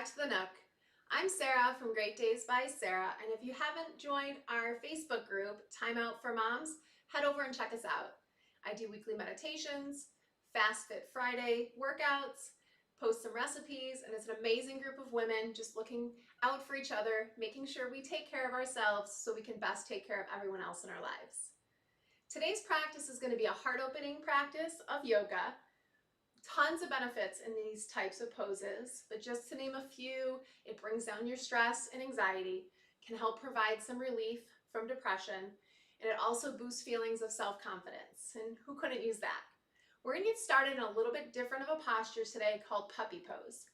back to the Nook. I'm Sarah from Great Days by Sarah, and if you haven't joined our Facebook group, Time Out for Moms, head over and check us out. I do weekly meditations, Fast Fit Friday workouts, post some recipes, and it's an amazing group of women just looking out for each other, making sure we take care of ourselves so we can best take care of everyone else in our lives. Today's practice is going to be a heart-opening practice of yoga. Tons of benefits in these types of poses, but just to name a few, it brings down your stress and anxiety, can help provide some relief from depression, and it also boosts feelings of self-confidence, and who couldn't use that? We're going to get started in a little bit different of a posture today called puppy pose.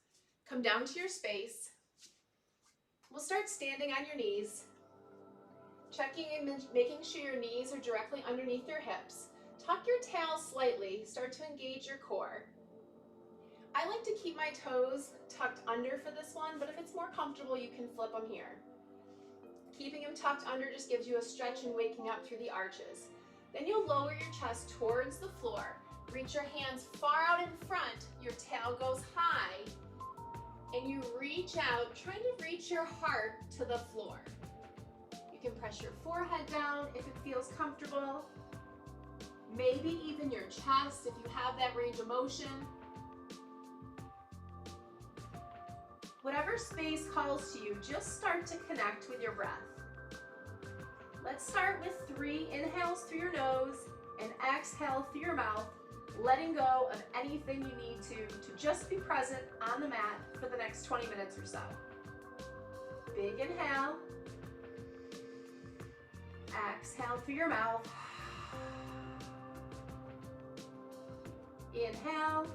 Come down to your space. We'll start standing on your knees, checking and making sure your knees are directly underneath your hips. Tuck your tail slightly, start to engage your core. I like to keep my toes tucked under for this one, but if it's more comfortable, you can flip them here. Keeping them tucked under just gives you a stretch and waking up through the arches. Then you'll lower your chest towards the floor. Reach your hands far out in front, your tail goes high, and you reach out, trying to reach your heart to the floor. You can press your forehead down if it feels comfortable. Maybe even your chest if you have that range of motion. Whatever space calls to you, just start to connect with your breath. Let's start with 3 inhales through your nose and exhale through your mouth, letting go of anything you need to just be present on the mat for the next 20 minutes or so. Big inhale. Exhale through your mouth. Inhale.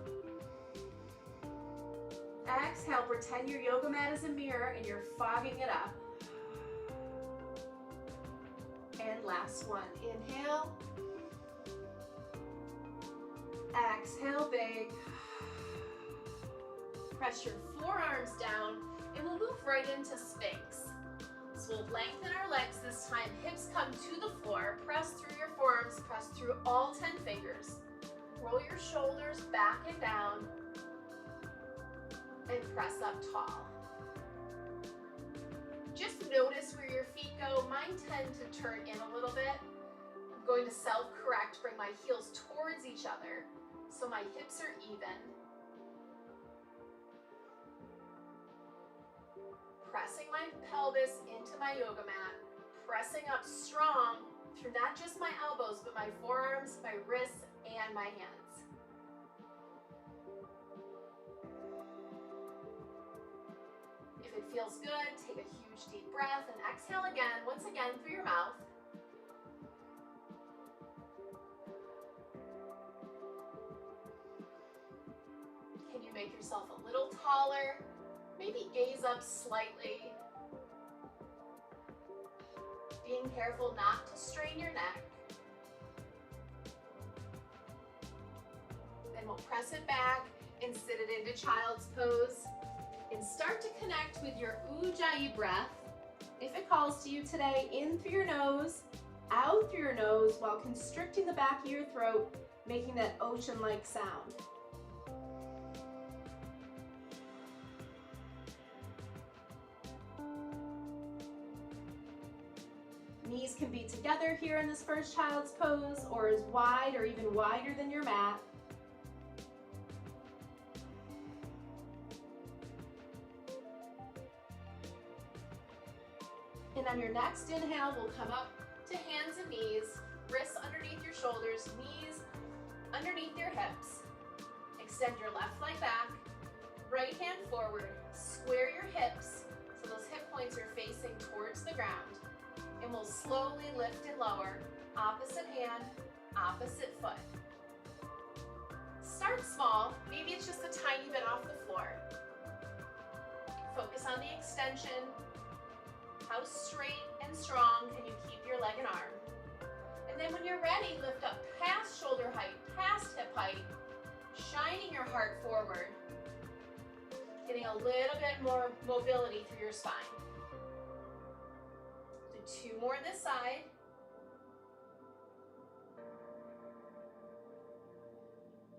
Exhale, pretend your yoga mat is a mirror and you're fogging it up. And last one, inhale. Exhale, big. Press your forearms down and we'll move right into Sphinx. So we'll lengthen our legs this time, hips come to the floor, press through your forearms, press through all 10 fingers. Roll your shoulders back and down, and press up tall. Just notice where your feet go. Mine tend to turn in a little bit. I'm going to self-correct, bring my heels towards each other so my hips are even. Pressing my pelvis into my yoga mat, pressing up strong through not just my elbows, but my forearms, my wrists, and my hands. If it feels good, take a huge deep breath and exhale again, once again through your mouth. Can you make yourself a little taller? Maybe gaze up slightly. Being careful not to strain your neck. Then we'll press it back and sit it into child's pose. And start to connect with your Ujjayi breath. If it calls to you today, in through your nose, out through your nose while constricting the back of your throat, making that ocean-like sound. Knees can be together here in this first child's pose, or as wide or even wider than your mat. And on your next inhale, we'll come up to hands and knees, wrists underneath your shoulders, knees underneath your hips. Extend your left leg back, right hand forward, square your hips so those hip points are facing towards the ground. And we'll slowly lift and lower, opposite hand, opposite foot. Start small, maybe it's just a tiny bit off the floor. Focus on the extension. How straight and strong can you keep your leg and arm? And then when you're ready, lift up past shoulder height, past hip height, shining your heart forward, getting a little bit more mobility through your spine. Do 2 more this side.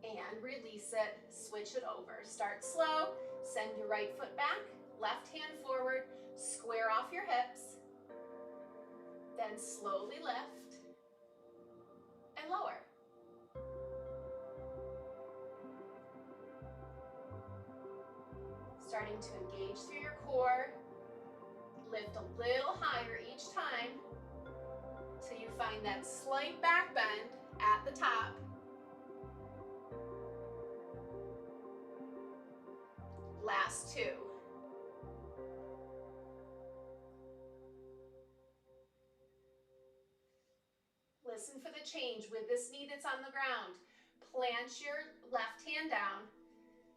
And release it, switch it over. Start slow, send your right foot back, Left hand forward, square off your hips, then slowly lift and lower. Starting to engage through your core. Lift a little higher each time till you find that slight back bend at the top. Last two. Listen for the change with this knee that's on the ground. Plant your left hand down.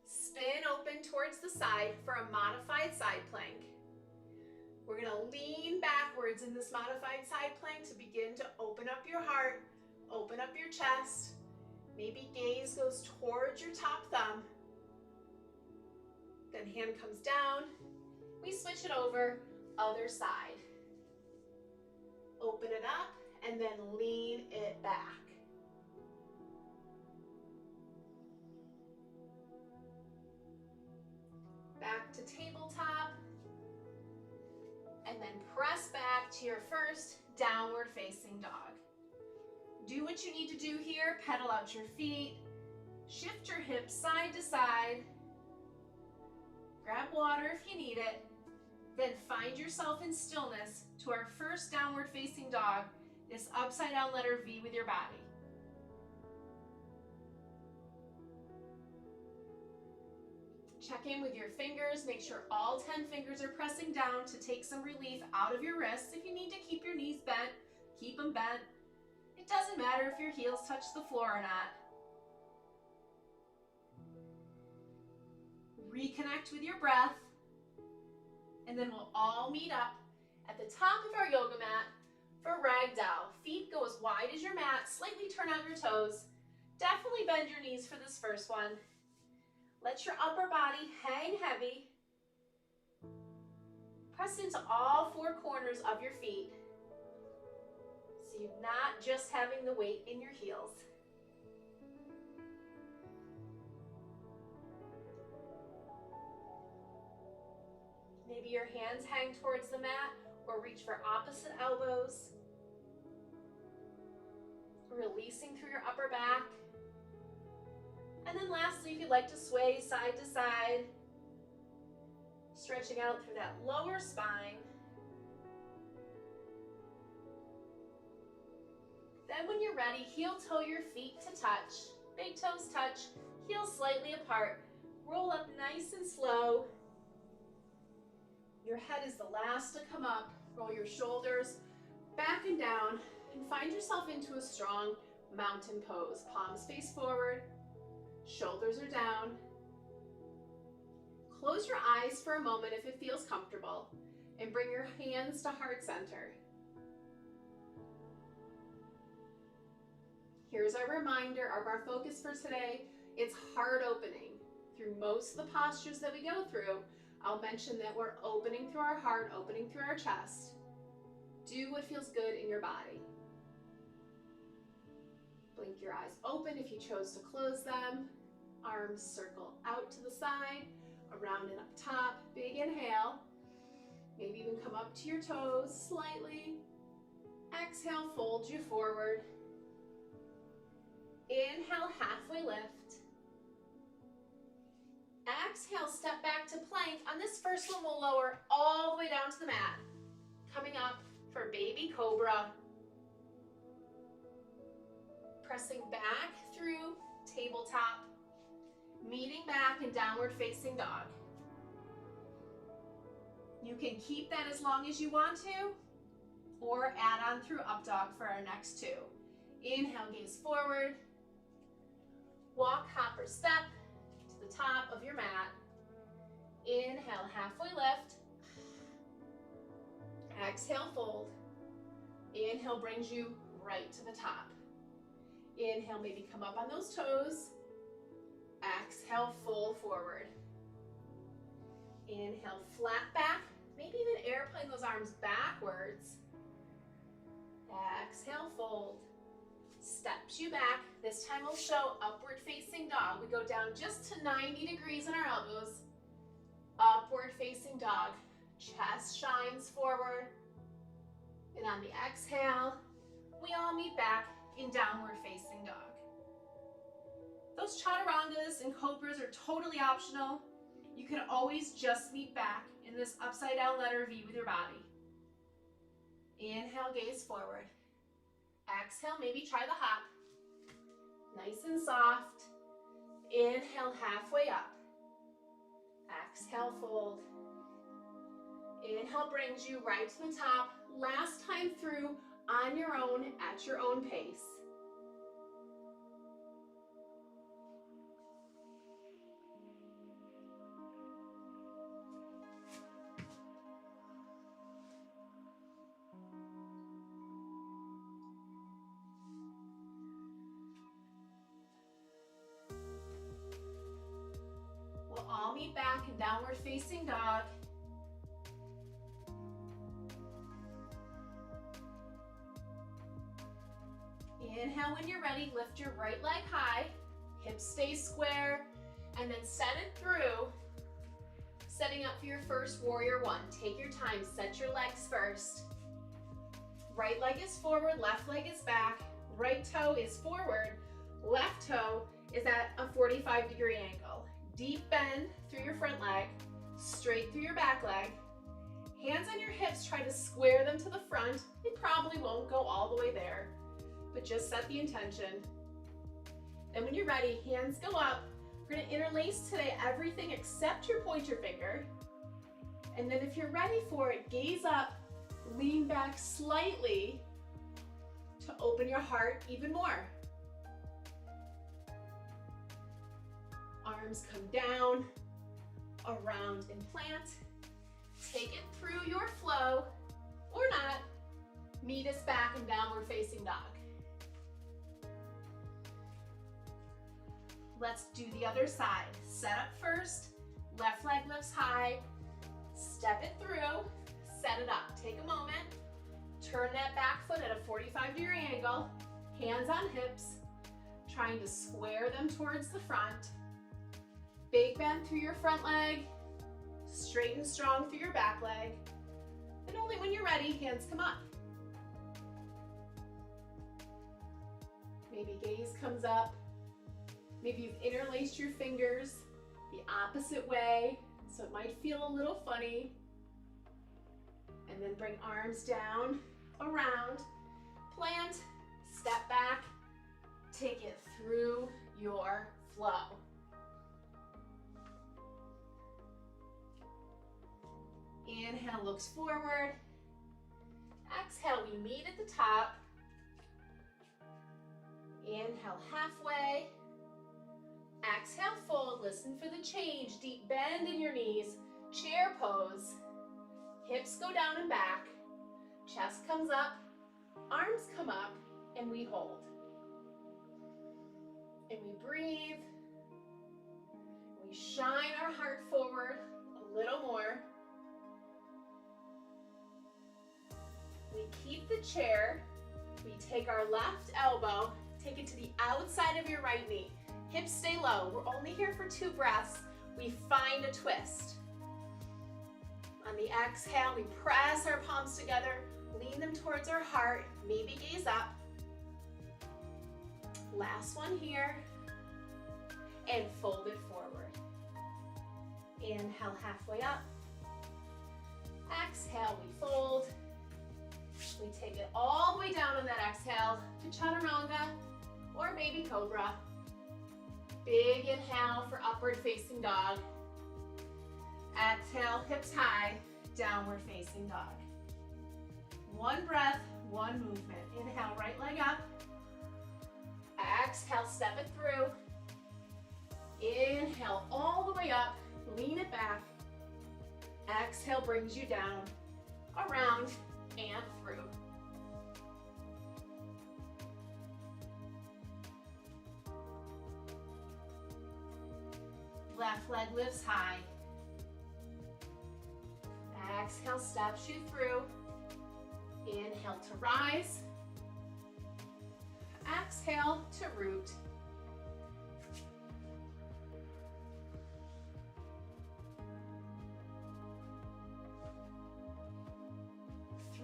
Spin open towards the side for a modified side plank. We're going to lean backwards in this modified side plank to begin to open up your heart, open up your chest. Maybe gaze goes towards your top thumb. Then hand comes down. We switch it over, other side. Open it up and then lean it back. Back to tabletop. And then press back to your first downward facing dog. Do what you need to do here. Pedal out your feet. Shift your hips side to side. Grab water if you need it. Then find yourself in stillness to our first downward facing dog, this upside down letter V with your body. Check in with your fingers. Make sure all 10 fingers are pressing down to take some relief out of your wrists. If you need to keep your knees bent, keep them bent. It doesn't matter if your heels touch the floor or not. Reconnect with your breath. And then we'll all meet up at the top of our yoga mat for ragdoll. Feet go as wide as your mat. Slightly turn out your toes. Definitely bend your knees for this first one. Let your upper body hang heavy. Press into all four corners of your feet so you're not just having the weight in your heels. Maybe your hands hang towards the mat or reach for opposite elbows. Releasing through your upper back. And then lastly, if you'd like to sway side to side, stretching out through that lower spine. Then when you're ready, heel toe your feet to touch. Big toes touch, heels slightly apart. Roll up nice and slow. Your head is the last to come up. Roll your shoulders back and down and find yourself into a strong mountain pose. Palms face forward. Shoulders are down. Close your eyes for a moment if it feels comfortable and bring your hands to heart center. Here's our reminder of our focus for today. It's heart opening. Through most of the postures that we go through, I'll mention that we're opening through our heart, opening through our chest. Do what feels good in your body. Blink your eyes open if you chose to close them. Arms circle out to the side, around and up top. Big inhale. Maybe even come up to your toes slightly. Exhale, fold you forward. Inhale, halfway lift. Exhale, step back to plank. On this first one, we'll lower all the way down to the mat. Coming up for baby cobra. Pressing back through tabletop. Meeting back in downward facing dog. You can keep that as long as you want to, or add on through up dog for our next two. Inhale, gaze forward. Walk, hop, or step to the top of your mat. Inhale, halfway lift. Exhale, fold. Inhale brings you right to the top. Inhale, maybe come up on those toes. Exhale, fold forward. Inhale, flat back. Maybe even airplane those arms backwards. Exhale, fold. Steps you back. This time we'll show upward facing dog. We go down just to 90 degrees in our elbows. Upward facing dog. Chest shines forward. And on the exhale, we all meet back in downward facing dog. Those chaturangas and cobras are totally optional. You can always just meet back in this upside down letter V with your body. Inhale, gaze forward. Exhale, maybe try the hop. Nice and soft. Inhale, halfway up. Exhale, fold. Inhale brings you right to the top. Last time through on your own at your own pace. We'll all meet back in downward facing dog. Inhale when you're ready, lift your right leg high, hips stay square, and then set it through, setting up for your first warrior one. Take your time, set your legs first. Right leg is forward, left leg is back, right toe is forward, left toe is at a 45-degree angle. Deep bend through your front leg, straight through your back leg. Hands on your hips, try to square them to the front. They probably won't go all the way there, but just set the intention. Then when you're ready, hands go up. We're gonna interlace today everything except your pointer finger. And then if you're ready for it, gaze up, lean back slightly to open your heart even more. Arms come down, around and plant. Take it through your flow, or not. Meet us back in downward facing dog. Let's do the other side. Set up first, left leg lifts high, step it through, set it up. Take a moment, turn that back foot at a 45-degree angle, hands on hips, trying to square them towards the front. Big bend through your front leg, straight and strong through your back leg. And only when you're ready, hands come up. Maybe gaze comes up. Maybe you've interlaced your fingers the opposite way, so it might feel a little funny. And then bring arms down, around, plant, step back, take it through your flow. Inhale, looks forward. Exhale, we meet at the top. Inhale, halfway. Exhale, fold. Listen for the change. Deep bend in your knees. Chair pose. Hips go down and back. Chest comes up. Arms come up. And we hold. And we breathe. We shine our heart forward a little more. We keep the chair. We take our left elbow, take it to the outside of your right knee. Hips stay low. We're only here for 2 breaths. We find a twist. On the exhale, we press our palms together, lean them towards our heart, maybe gaze up. Last one here. And fold it forward. Inhale, halfway up. Exhale, we fold. We take it all the way down on that exhale to chaturanga or baby cobra. Big inhale for upward facing dog. Exhale, hips high, downward facing dog. One breath, one movement. Inhale, right leg up. Exhale, step it through. Inhale, all the way up, lean it back. Exhale brings you down, around, and through. Left leg lifts high. Exhale, steps you through. Inhale to rise. Exhale to root.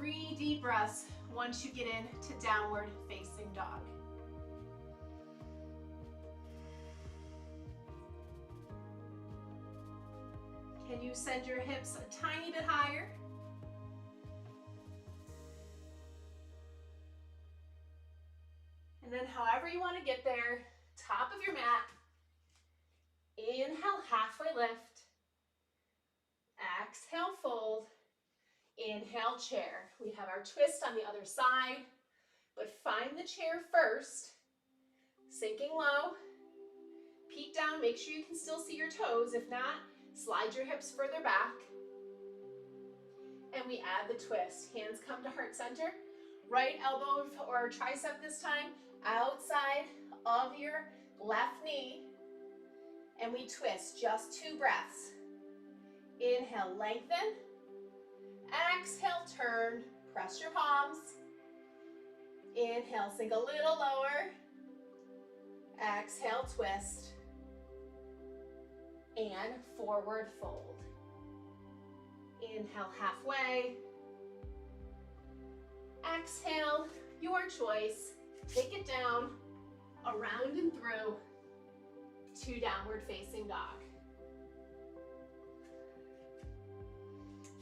3 deep breaths once you get into downward facing dog. Can you send your hips a tiny bit higher? And then however you want to get there, top of your mat. Inhale, halfway lift. Exhale, fold. Inhale, chair. We have our twist on the other side, but find the chair first. Sinking low. Peek down, make sure you can still see your toes. If not, slide your hips further back. And we add the twist. Hands come to heart center. Right elbow or tricep this time outside of your left knee. And we twist, just 2 breaths. Inhale, lengthen. Exhale, turn. Press your palms. Inhale, sink a little lower. Exhale, twist. And forward fold. Inhale, halfway. Exhale, your choice. Take it down, around and through to downward facing dog.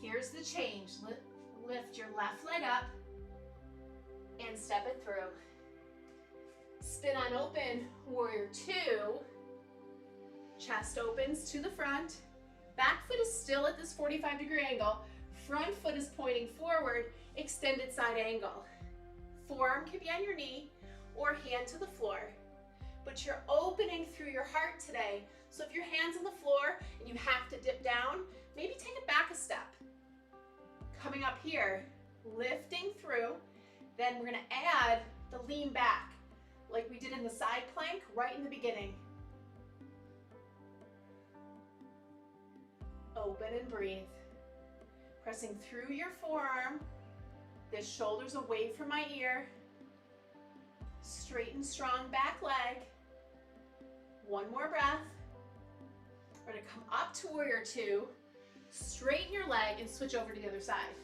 Here's the change. Lift your left leg up and step it through. Spin on open, warrior 2. Chest opens to the front. Back foot is still at this 45-degree angle. Front foot is pointing forward, extended side angle. Forearm can be on your knee or hand to the floor. But you're opening through your heart today. So if your hand's on the floor and you have to dip down, maybe take it back a step. Coming up here, lifting through, then we're gonna add the lean back like we did in the side plank right in the beginning. Open and breathe. Pressing through your forearm, the shoulders away from my ear. Straight and strong back leg. One more breath. We're gonna come up to warrior 2, straighten your leg and switch over to the other side.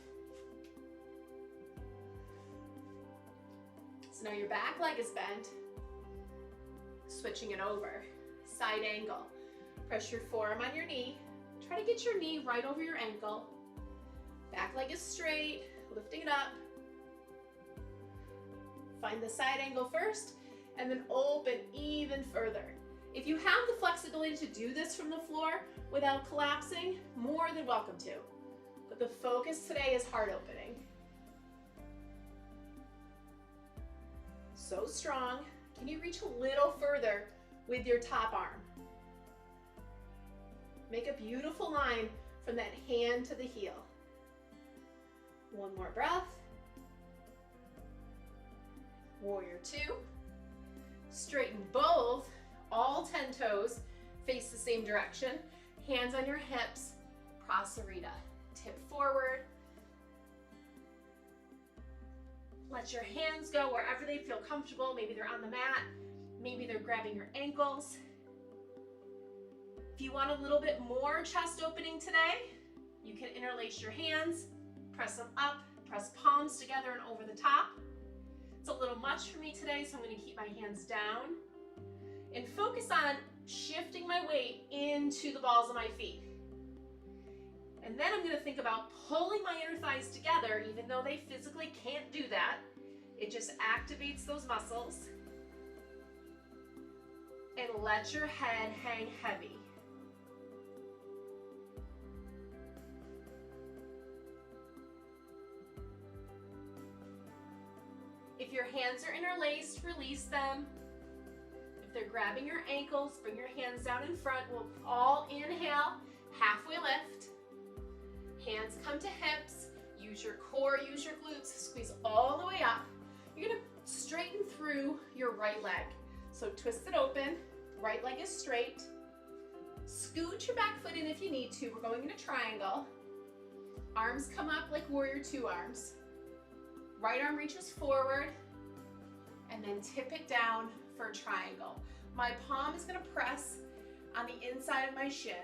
So now your back leg is bent. Switching it over. Side angle. Press your forearm on your knee. Try to get your knee right over your ankle. Back leg is straight, lifting it up. Find the side angle first, and then open even further. If you have the flexibility to do this from the floor without collapsing, more than welcome to. But the focus today is heart opening. So strong. Can you reach a little further with your top arm? Make a beautiful line from that hand to the heel. One more breath. Warrior 2. Straighten both, all 10 toes, face the same direction. Hands on your hips, Prasarita. Tip forward. Let your hands go wherever they feel comfortable. Maybe they're on the mat, maybe they're grabbing your ankles. If you want a little bit more chest opening today, you can interlace your hands, press them up, press palms together and over the top. It's a little much for me today, so I'm going to keep my hands down and focus on shifting my weight into the balls of my feet. And then I'm going to think about pulling my inner thighs together, even though they physically can't do that. It just activates those muscles. And let your head hang heavy. If your hands are interlaced, release them. If they're grabbing your ankles, bring your hands down in front. We'll all inhale, halfway lift. Hands come to hips. Use your core, use your glutes. Squeeze all the way up. You're gonna straighten through your right leg. So twist it open, right leg is straight. Scoot your back foot in if you need to. We're going in a triangle. Arms come up like warrior 2 arms. Right arm reaches forward, and then tip it down for a triangle. My palm is gonna press on the inside of my shin.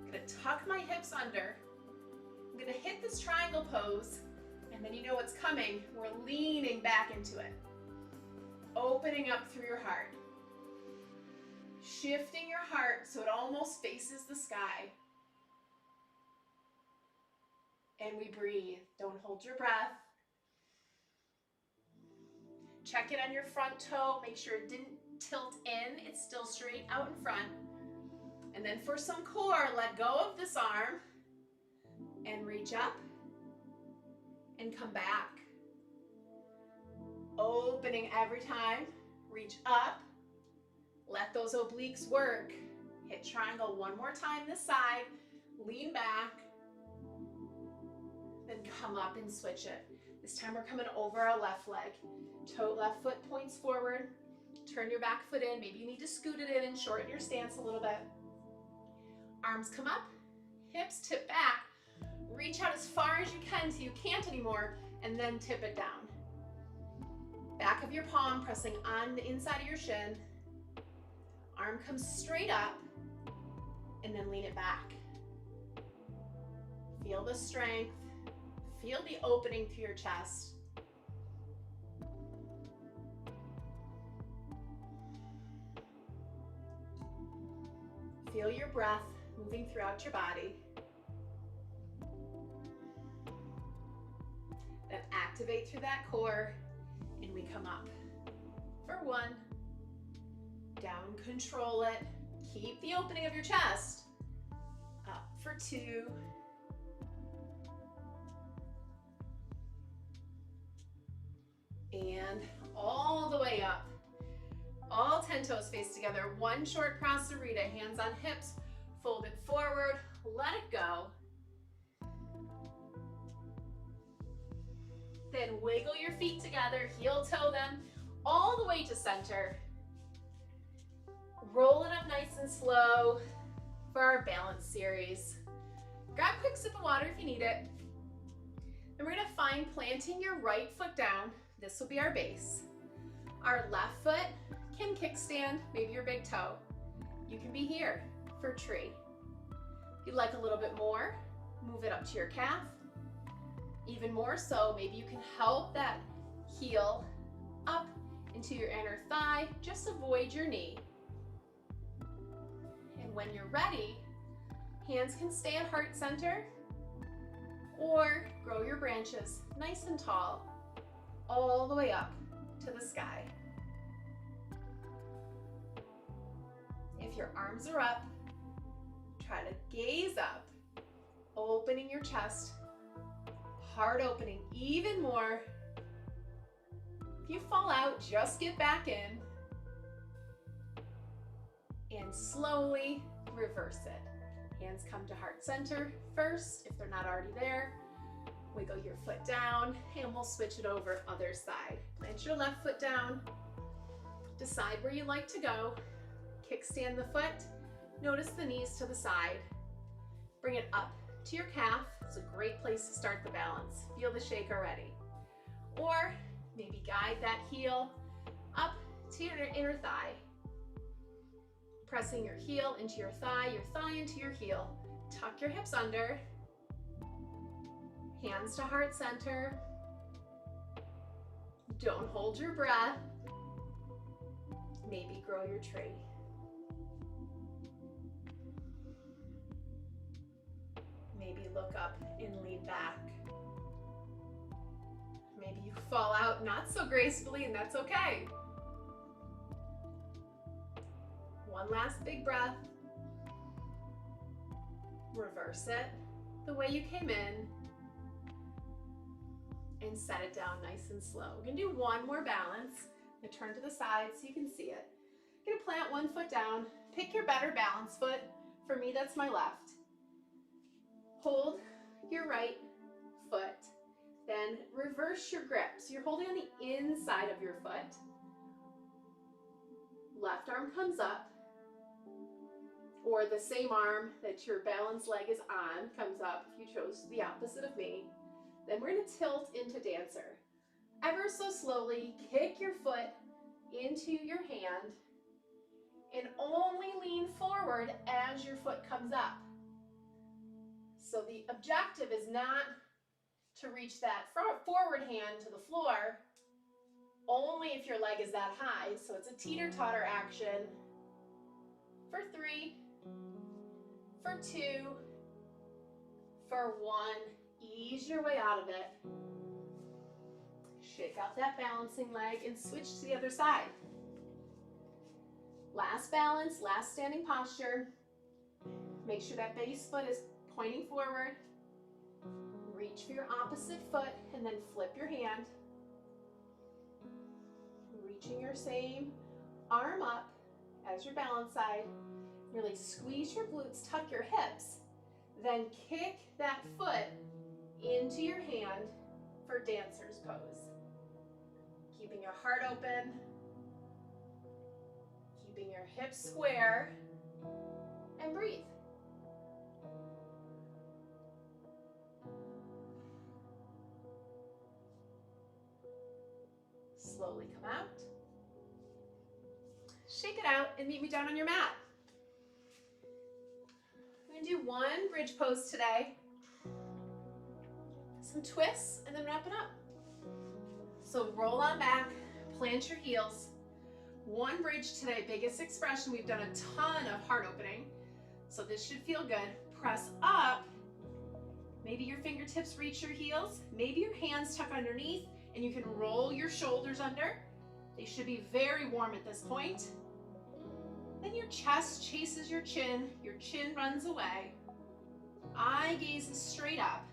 I'm gonna tuck my hips under. I'm gonna hit this triangle pose and you know what's coming, we're leaning back into it. Opening up through your heart. Shifting your heart so it almost faces the sky. And we breathe. Don't hold your breath. Check it on your front toe. Make sure it didn't tilt in. It's still straight out in front. And then for some core, let go of this arm and reach up and come back. Opening every time. Reach up. Let those obliques work. Hit triangle one more time this side. Lean back. Then come up and switch it. This time we're coming over our left leg. Left foot points forward. Turn your back foot in. Maybe you need to scoot it in and shorten your stance a little bit. Arms come up. Hips tip back. Reach out as far as you can until you can't anymore, and then tip it down. Back of your palm pressing on the inside of your shin. Arm comes straight up, and then lean it back. Feel the strength. Feel the opening through your chest. Feel your breath moving throughout your body. Then activate through that core, and we come up for 1. Down, control it. Keep the opening of your chest. Up for 2. And all the way up. All 10 toes face together. 1 short prasarita. Hands on hips. Fold it forward. Let it go. Then wiggle your feet together. Heel toe them all the way to center. Roll it up nice and slow for our balance series. Grab a quick sip of water if you need it. Then we're gonna find planting your right foot down. This will be our base. Our left foot can kickstand, maybe your big toe. You can be here for tree. If you'd like a little bit more, move it up to your calf. Even more so, maybe you can help that heel up into your inner thigh. Just avoid your knee. And when you're ready, hands can stay at heart center or grow your branches nice and tall all the way up to the sky. If your arms are up, try to gaze up, opening your chest, heart opening even more. If you fall out, just get back in and slowly reverse it. Hands come to heart center first if they're not already there. Wiggle your foot down and we'll switch it over other side. Plant your left foot down. Decide where you like to go. Kickstand the foot. Notice the knees to the side. Bring it up to your calf. It's a great place to start the balance. Feel the shake already. Or maybe guide that heel up to your inner thigh. Pressing your heel into your thigh into your heel. Tuck your hips under. Hands to heart center. Don't hold your breath. Maybe grow your tree. Maybe look up and lean back. Maybe you fall out not so gracefully, and that's okay. One last big breath. Reverse it the way you came in. And set it down nice and slow. We're gonna do one more balance. I'm gonna turn to the side so you can see it. You're gonna plant one foot down. Pick your better balance foot. For me, that's my left. Hold your right foot. Then reverse your grip. So you're holding on the inside of your foot. Left arm comes up. Or the same arm that your balance leg is on comes up if you chose the opposite of me. Then we're going to tilt into dancer. Ever so slowly, kick your foot into your hand and only lean forward as your foot comes up. So the objective is not to reach that forward hand to the floor only if your leg is that high. So it's a teeter-totter action for 3, for 2, for 1. Ease your way out of it. Shake out that balancing leg and switch to the other side. Last balance, last standing posture. Make sure that base foot is pointing forward. Reach for your opposite foot and then flip your hand. Reaching your same arm up as your balance side. Really squeeze your glutes, tuck your hips. Then kick that foot into your hand for dancer's pose. Keeping your heart open, keeping your hips square, and breathe. Slowly come out. Shake it out and meet me down on your mat. We're going to do 1 bridge pose today. Some twists and then wrap it up. So roll on back, plant your heels. 1 bridge today, biggest expression. We've done a ton of heart opening, so this should feel good. Press up. Maybe your fingertips reach your heels. Maybe your hands tuck underneath and you can roll your shoulders under. They should be very warm at this point. Then your chest chases your chin runs away. Eye gaze is straight up.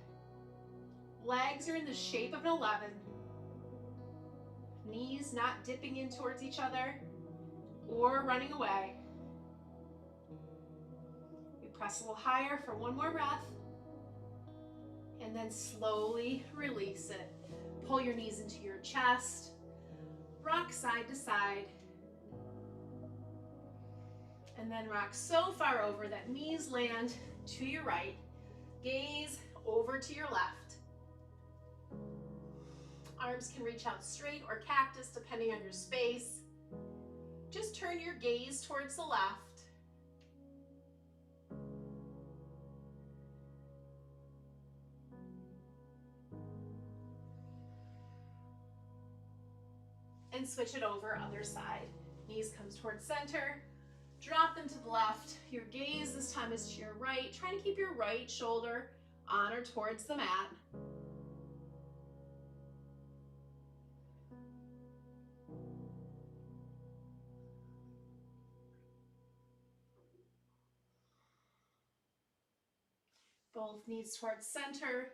Legs are in the shape of an 11. Knees not dipping in towards each other or running away. We press a little higher for 1 more breath. And then slowly release it. Pull your knees into your chest. Rock side to side. And then rock so far over that knees land to your right. Gaze over to your left. Arms can reach out straight or cactus depending on your space. Just turn your gaze towards the left. And switch it over, other side. Knees comes towards center. Drop them to the left. Your gaze this time is to your right. Trying to keep your right shoulder on or towards the mat. Both knees towards center.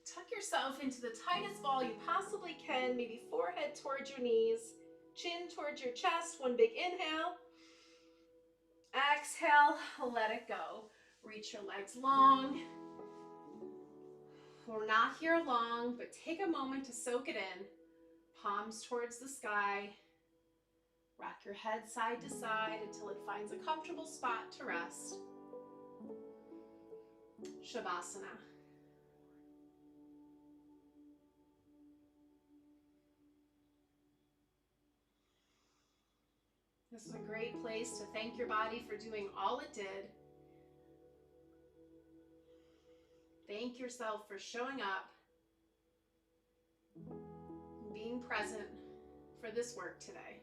Tuck yourself into the tightest ball you possibly can. Maybe forehead towards your knees, chin towards your chest. 1 big inhale. Exhale, let it go. Reach your legs long. We're not here long, but take a moment to soak it in. Palms towards the sky. Rock your head side to side until it finds a comfortable spot to rest. Shavasana. This is a great place to thank your body for doing all it did. Thank yourself for showing up, and being present for this work today.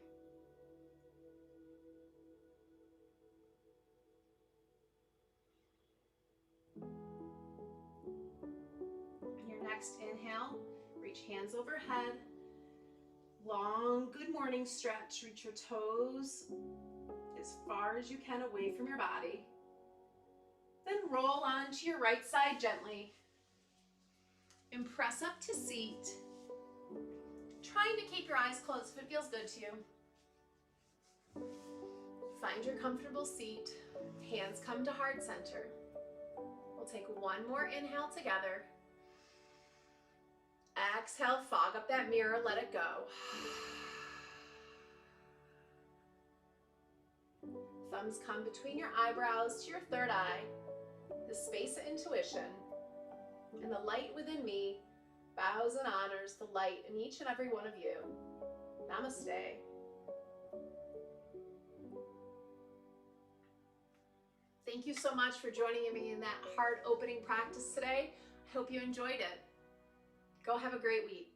Your next inhale, reach hands overhead. Long good morning stretch. Reach your toes as far as you can away from your body. Then roll onto your right side gently and press up to seat. Trying to keep your eyes closed if it feels good to you. Find your comfortable seat. Hands come to heart center. We'll take 1 more inhale together. Exhale, fog up that mirror, let it go. Thumbs come between your eyebrows to your third eye, the space of intuition. And the light within me bows and honors the light in each and every one of you. Namaste. Thank you so much for joining me in that heart opening practice today. I hope you enjoyed it. Go have a great week.